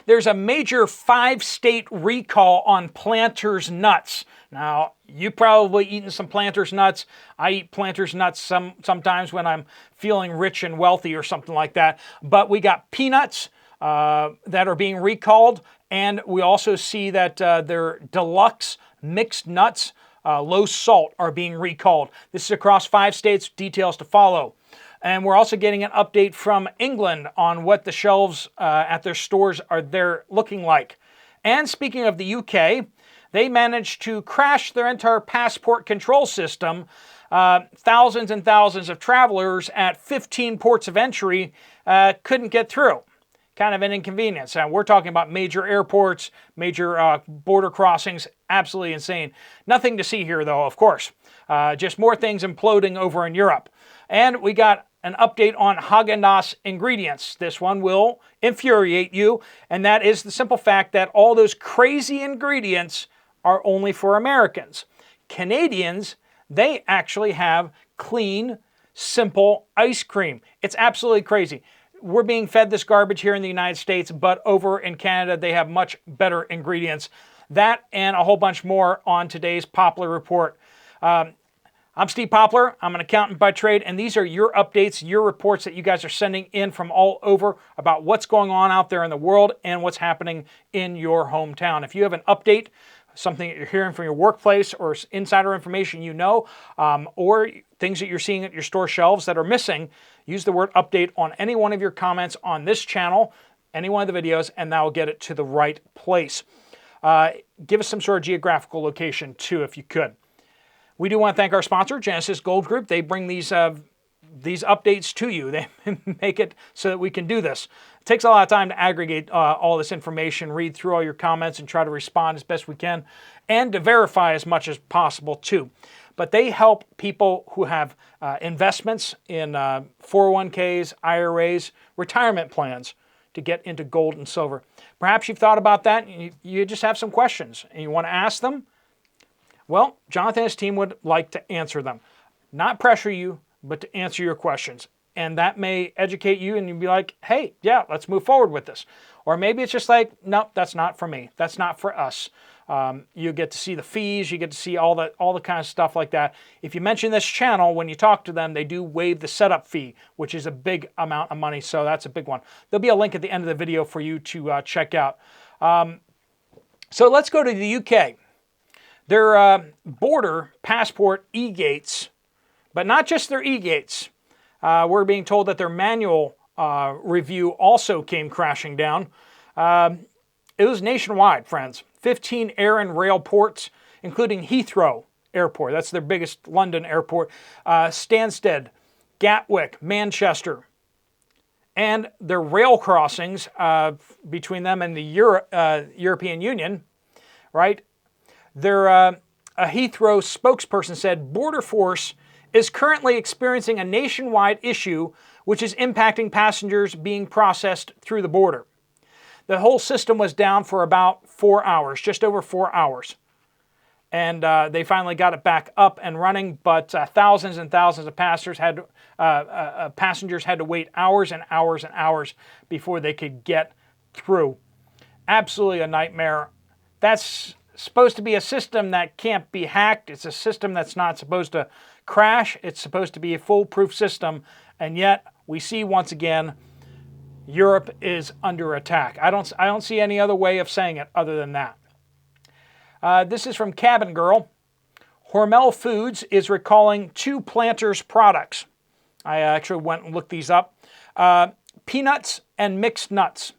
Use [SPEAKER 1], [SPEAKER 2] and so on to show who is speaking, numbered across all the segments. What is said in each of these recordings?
[SPEAKER 1] There's a major 5-state recall on Planters nuts. Now, you probably eaten some Planters nuts. I eat Planters nuts sometimes when I'm feeling rich and wealthy or something like that. But we got peanuts that are being recalled, and we also see that their deluxe mixed nuts, low salt, are being recalled. This is across 5 states, details to follow. And we're also getting an update from England on what the shelves at their stores are there looking like. And speaking of the UK, they managed to crash their entire passport control system. Thousands and thousands of travelers at 15 ports of entry couldn't get through. Kind of an inconvenience. We're talking about major airports, major border crossings, absolutely insane. Nothing to see here though, of course. Just more things imploding over in Europe. And we got an update on Haagen-Dazs ingredients. This one will infuriate you, and that is the simple fact that all those crazy ingredients are only for Americans. Canadians, they actually have clean, simple ice cream. It's absolutely crazy. We're being fed this garbage here in the United States, but over in Canada, they have much better ingredients. That and a whole bunch more on today's Poplar Report. I'm Steve Poplar. I'm an accountant by trade, and these are your updates, your reports that you guys are sending in from all over about what's going on out there in the world and what's happening in your hometown. If you have an update, something that you're hearing from your workplace or insider information you know, or things that you're seeing at your store shelves that are missing, use the word update on any one of your comments on this channel, any one of the videos, and that will get it to the right place. Give us some sort of geographical location too, if you could. We do want to thank our sponsor, Genesis Gold Group. They bring these updates to you. They make it so that we can do this. It takes a lot of time to aggregate all this information, read through all your comments, and try to respond as best we can, and to verify as much as possible too. But they help people who have investments in 401ks, IRAs, retirement plans to get into gold and silver. Perhaps you've thought about that and you just have some questions and you want to ask them. Well, Jonathan and his team would like to answer them. Not pressure you, but to answer your questions. And that may educate you and you'd be like, hey, yeah, let's move forward with this. Or maybe it's just like, nope, that's not for me. That's not for us. You get to see the fees. You get to see all the kind of stuff like that. If you mention this channel, when you talk to them, they do waive the setup fee, which is a big amount of money. So that's a big one. There'll be a link at the end of the video for you to check out. So let's go to the UK. Their border passport e-gates, but not just their e-gates. We're being told that their manual review also came crashing down. It was nationwide, friends. 15 air and rail ports, including Heathrow Airport. That's their biggest London airport. Stansted, Gatwick, Manchester. And their rail crossings between them and the European Union, right? A Heathrow spokesperson said, Border Force is currently experiencing a nationwide issue which is impacting passengers being processed through the border. The whole system was down for about 4 hours, just over 4 hours. And they finally got it back up and running, but thousands and thousands of passengers had to wait hours and hours and hours before they could get through. Absolutely a nightmare. That's supposed to be a system that can't be hacked. It's a system that's not supposed to crash. It's supposed to be a foolproof system. And yet we see once again, Europe is under attack. I don't see any other way of saying it other than that. This is from Cabin Girl. Hormel Foods is recalling 2 Planters products. I actually went and looked these up. Peanuts and mixed nuts.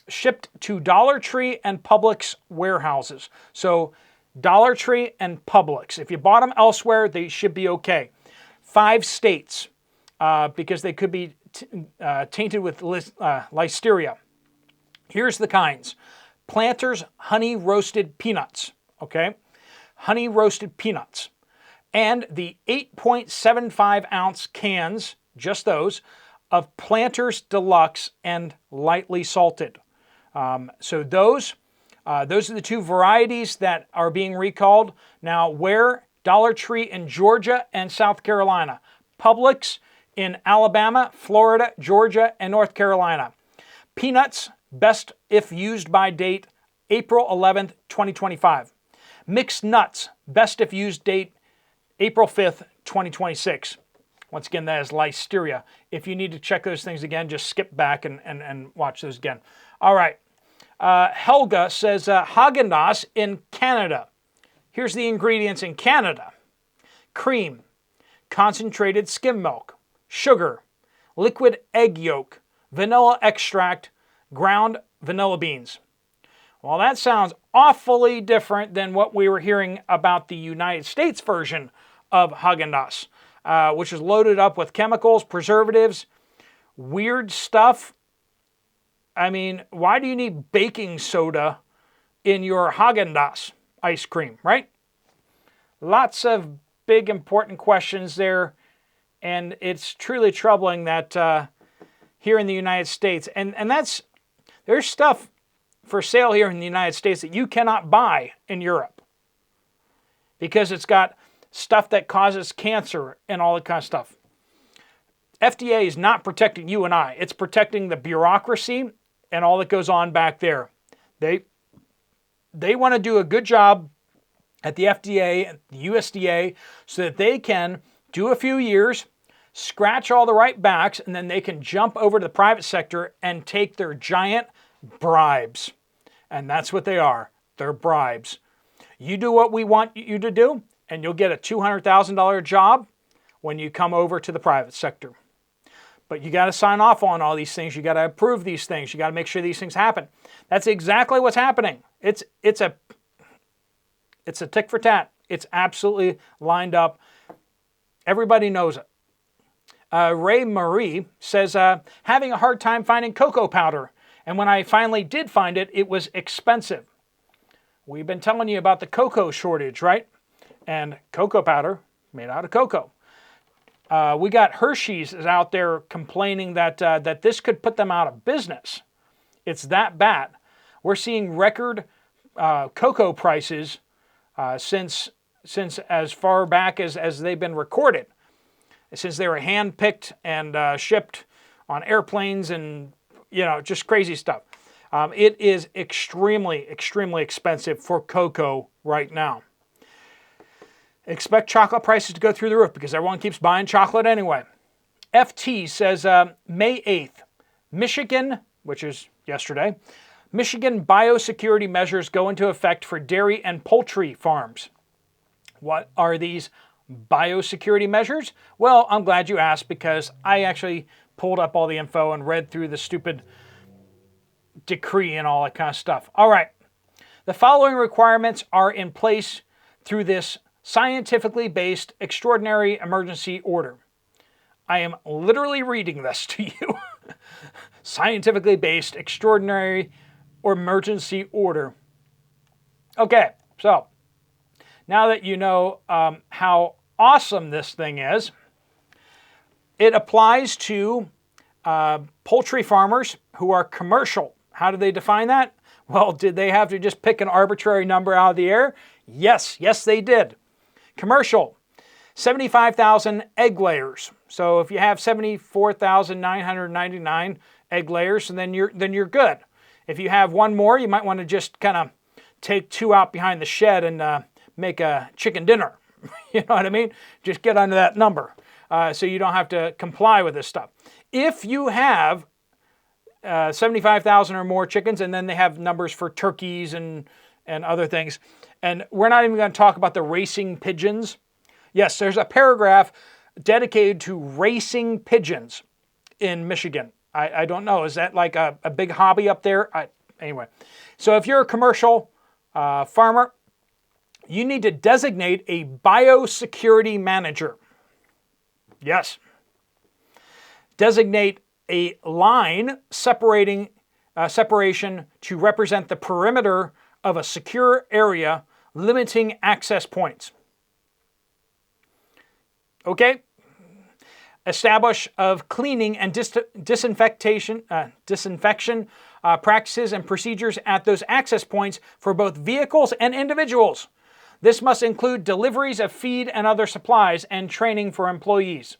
[SPEAKER 1] Shipped to Dollar Tree and Publix warehouses. So Dollar Tree and Publix. If you bought them elsewhere, they should be okay. 5 states, because they could be tainted with listeria. Here's the kinds. Planters honey roasted peanuts. Okay? Honey roasted peanuts. And the 8.75 ounce cans, just those, of Planters Deluxe and lightly salted. So those are the 2 varieties that are being recalled. Now, where? Dollar Tree in Georgia and South Carolina. Publix in Alabama, Florida, Georgia, and North Carolina. Peanuts, Best if used by date, April 11th, 2025. Mixed nuts, best if used date, April 5th, 2026. Once again, that is listeria. If you need to check those things again, just skip back and watch those again. All right. Helga says Haagen-Dazs in Canada. Here's the ingredients in Canada. Cream, concentrated skim milk, sugar, liquid egg yolk, vanilla extract, ground vanilla beans. Well, that sounds awfully different than what we were hearing about the United States version of Haagen-Dazs, which is loaded up with chemicals, preservatives, weird stuff. I mean, why do you need baking soda in your Haagen-Dazs ice cream, right? Lots of big important questions there, and it's truly troubling that here in the United States, and there's stuff for sale here in the United States that you cannot buy in Europe because it's got stuff that causes cancer and all that kind of stuff. FDA is not protecting you and I. It's protecting the bureaucracy and all that goes on back there. They want to do a good job at the FDA and the USDA so that they can do a few years, scratch all the right backs, and then they can jump over to the private sector and take their giant bribes. And that's what they are. They're bribes. You do what we want you to do, and you'll get a $200,000 job when you come over to the private sector. But you got to sign off on all these things. You got to approve these things. You got to make sure these things happen. That's exactly what's happening. It's a tick for tat. It's absolutely lined up. Everybody knows it. Ray Marie says, having a hard time finding cocoa powder. And when I finally did find it, it was expensive. We've been telling you about the cocoa shortage, right? And cocoa powder made out of cocoa. We got Hershey's is out there complaining that this could put them out of business. It's that bad. We're seeing record cocoa prices since as far back as they've been recorded. Since they were hand-picked and shipped on airplanes and, just crazy stuff. It is extremely, extremely expensive for cocoa right now. Expect chocolate prices to go through the roof because everyone keeps buying chocolate anyway. FT says May 8th, Michigan, which is yesterday, Michigan biosecurity measures go into effect for dairy and poultry farms. What are these biosecurity measures? Well, I'm glad you asked because I actually pulled up all the info and read through the stupid decree and all that kind of stuff. All right. The following requirements are in place through this scientifically based extraordinary emergency order. I am literally reading this to you. Scientifically based extraordinary or emergency order. Okay, so now that you know how awesome this thing is, it applies to poultry farmers who are commercial. How do they define that? Well, did they have to just pick an arbitrary number out of the air? Yes, they did. Commercial, 75,000 egg layers. So if you have 74,999 egg layers, then you're good. If you have one more, you might want to just kind of take two out behind the shed and make a chicken dinner. You know what I mean? Just get under that number so you don't have to comply with this stuff. If you have 75,000 or more chickens, and then they have numbers for turkeys and other things, and we're not even going to talk about the racing pigeons. Yes, there's a paragraph dedicated to racing pigeons in Michigan. I don't know. Is that like a big hobby up there? Anyway, so if you're a commercial farmer, you need to designate a biosecurity manager. Yes. Designate a line separation to represent the perimeter of a secure area, limiting access points. Okay. Establish of cleaning and disinfection practices and procedures at those access points for both vehicles and individuals. This must include deliveries of feed and other supplies and training for employees.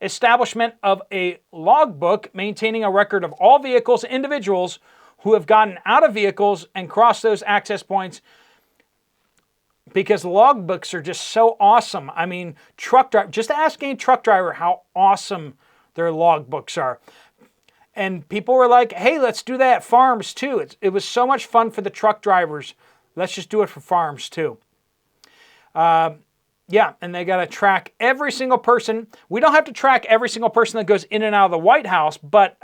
[SPEAKER 1] Establishment of a logbook maintaining a record of all vehicles and individuals who have gotten out of vehicles and crossed those access points because logbooks are just so awesome. I mean, just ask any truck driver how awesome their logbooks are. And people were like, hey, let's do that at farms too. It was so much fun for the truck drivers. Let's just do it for farms too. Yeah, and they got to track every single person. We don't have to track every single person that goes in and out of the White House, but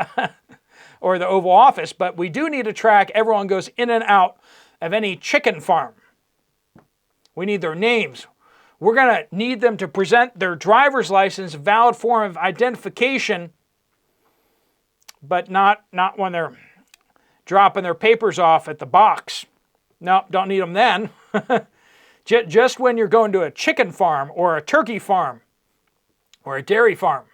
[SPEAKER 1] or the Oval Office, but we do need to track everyone goes in and out of any chicken farm. We need their names. We're going to need them to present their driver's license, valid form of identification, but not when they're dropping their papers off at the box. No, don't need them then. Just when you're going to a chicken farm or a turkey farm or a dairy farm.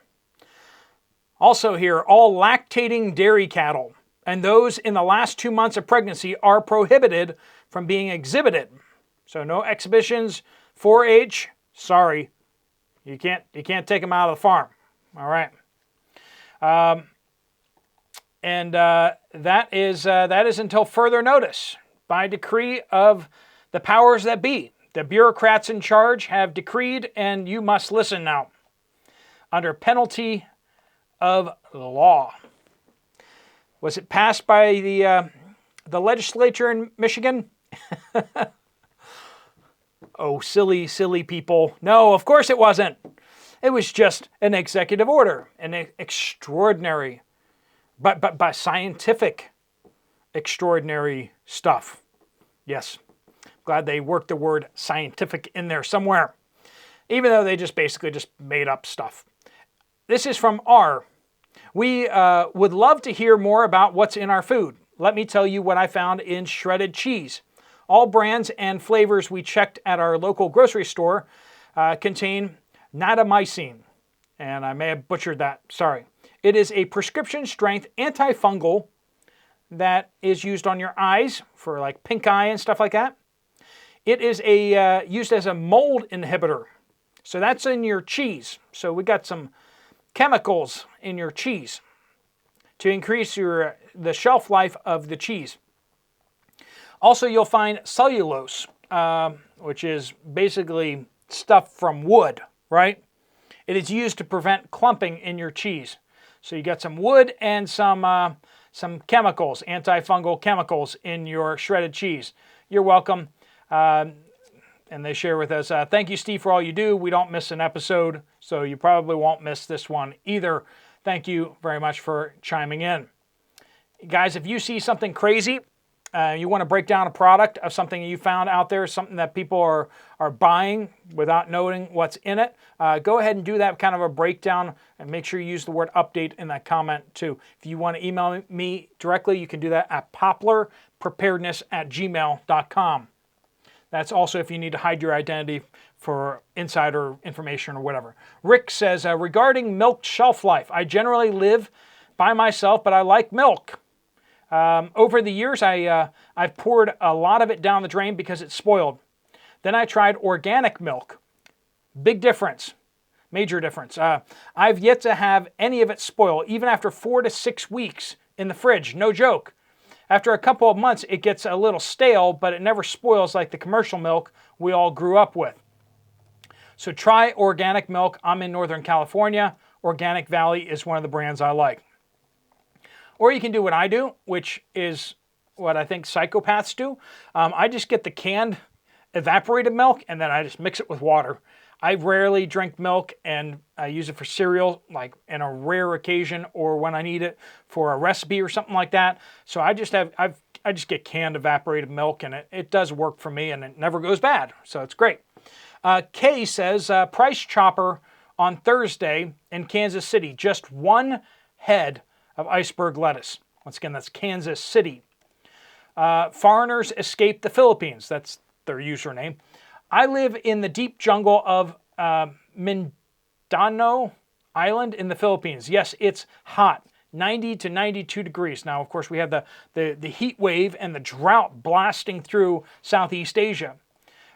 [SPEAKER 1] Also here, all lactating dairy cattle and those in the last 2 months of pregnancy are prohibited from being exhibited. So no exhibitions, 4-H, sorry, you can't take them out of the farm. All right. That is until further notice by decree of the powers that be. The bureaucrats in charge have decreed, and you must listen now, under penalty of the law. Was it passed by the legislature in Michigan? Oh, silly people. No, of course it wasn't. It was just an executive order, an extraordinary, but by scientific, extraordinary stuff. Yes. Glad they worked the word scientific in there somewhere, even though they basically just made up stuff. This is from R. We would love to hear more about what's in our food. Let me tell you what I found in shredded cheese. All brands and flavors we checked at our local grocery store contain natamycin. And I may have butchered that, sorry. It is a prescription strength antifungal that is used on your eyes for like pink eye and stuff like that. It is used as a mold inhibitor. So that's in your cheese. So we got some chemicals in your cheese to increase the shelf life of the cheese. Also, you'll find cellulose, which is basically stuff from wood, right? It is used to prevent clumping in your cheese. So you got some wood and some chemicals, antifungal chemicals in your shredded cheese. You're welcome. And they share with us, thank you, Steve, for all you do. We don't miss an episode, so you probably won't miss this one either. Thank you very much for chiming in. Guys, if you see something crazy, you want to break down a product of something you found out there, something that people are buying without knowing what's in it, go ahead and do that kind of a breakdown and make sure you use the word update in that comment too. If you want to email me directly, you can do that at poplarpreparedness@gmail.com. That's also if you need to hide your identity for insider information or whatever. Rick says, regarding milk shelf life, I generally live by myself, but I like milk. Over the years, I've poured a lot of it down the drain because it's spoiled. Then I tried organic milk. Big difference. Major difference. I've yet to have any of it spoil, even after 4 to 6 weeks in the fridge. No joke. After a couple of months, it gets a little stale, but it never spoils like the commercial milk we all grew up with. So try organic milk. I'm in Northern California. Organic Valley is one of the brands I like. Or you can do what I do, which is what I think psychopaths do. I just get the canned evaporated milk and then I just mix it with water. I rarely drink milk, and I use it for cereal, like in a rare occasion or when I need it for a recipe or something like that. So I just get canned evaporated milk, and it does work for me, and it never goes bad. So it's great. Kay says, Price Chopper on Thursday in Kansas City, just 1 head of iceberg lettuce. Once again, that's Kansas City. Foreigners escape the Philippines. That's their username. I live in the deep jungle of Mindanao Island in the Philippines. Yes, it's hot, 90 to 92 degrees. Now, of course, we have the heat wave and the drought blasting through Southeast Asia.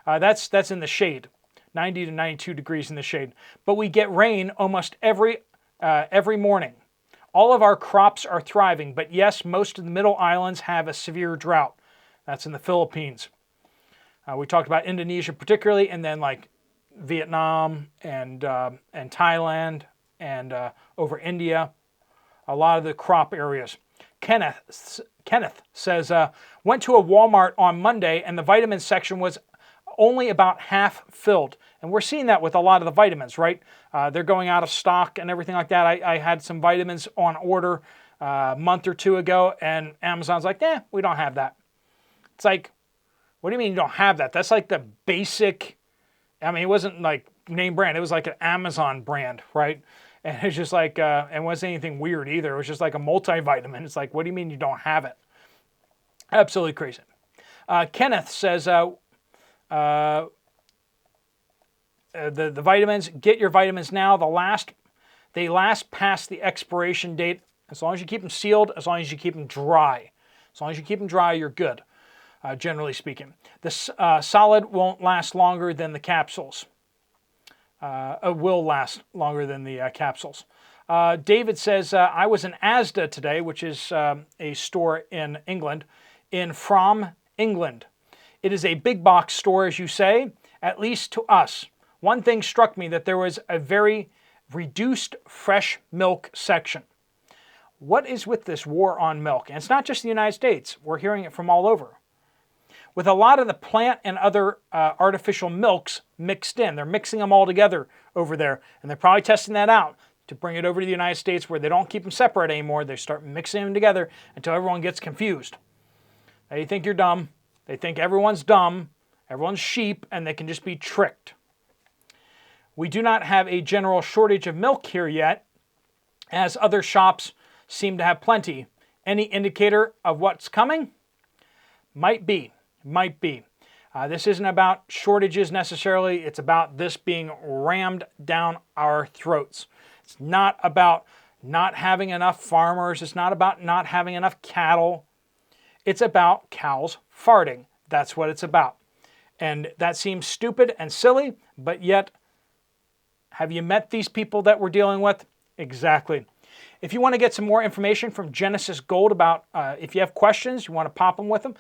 [SPEAKER 1] That's in the shade, 90 to 92 degrees in the shade. But we get rain almost every morning. All of our crops are thriving, but yes, most of the middle islands have a severe drought. That's in the Philippines. We talked about Indonesia particularly, and then like Vietnam and Thailand and over India, a lot of the crop areas. Kenneth says, went to a Walmart on Monday and the vitamin section was only about half filled. And we're seeing that with a lot of the vitamins, right? They're going out of stock and everything like that. I had some vitamins on order a month or two ago, and Amazon's like, we don't have that. It's like, what do you mean you don't have that? That's like the basic, I mean, it wasn't like name brand. It was like an Amazon brand, right? And it's just like, it wasn't anything weird either. It was just like a multivitamin. It's like, what do you mean you don't have it? Absolutely crazy. Kenneth says, the vitamins, get your vitamins now. They last past the expiration date. As long as you keep them sealed, as long as you keep them dry. As long as you keep them dry, you're good, generally speaking. The solid won't last longer than the capsules. Will last longer than the capsules. David says, I was in Asda today, which is a store in England, from England. It is a big box store, as you say, at least to us. One thing struck me, that there was a very reduced fresh milk section. What is with this war on milk? And it's not just the United States. We're hearing it from all over. With a lot of the plant and other artificial milks mixed in. They're mixing them all together over there. And they're probably testing that out to bring it over to the United States, where they don't keep them separate anymore. They start mixing them together until everyone gets confused. They think you're dumb. They think everyone's dumb. Everyone's sheep, and they can just be tricked. We do not have a general shortage of milk here yet, as other shops seem to have plenty. Any indicator of what's coming? Might be. This isn't about shortages necessarily. It's about this being rammed down our throats. It's not about not having enough farmers. It's not about not having enough cattle. It's about cows farting. That's what it's about. And that seems stupid and silly, but yet, have you met these people that we're dealing with? Exactly. If you want to get some more information from Genesis Gold about, if you have questions, you want to pop them with them,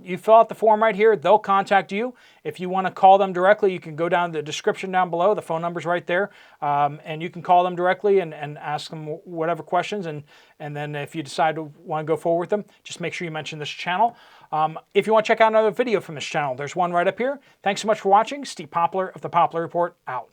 [SPEAKER 1] you fill out the form right here. They'll contact you. If you want to call them directly, you can go down to the description down below. The phone number's right there. And you can call them directly and ask them whatever questions. And then if you decide to want to go forward with them, just make sure you mention this channel. If you want to check out another video from this channel, there's one right up here. Thanks so much for watching. Steve Poplar of the Poplar Report, out.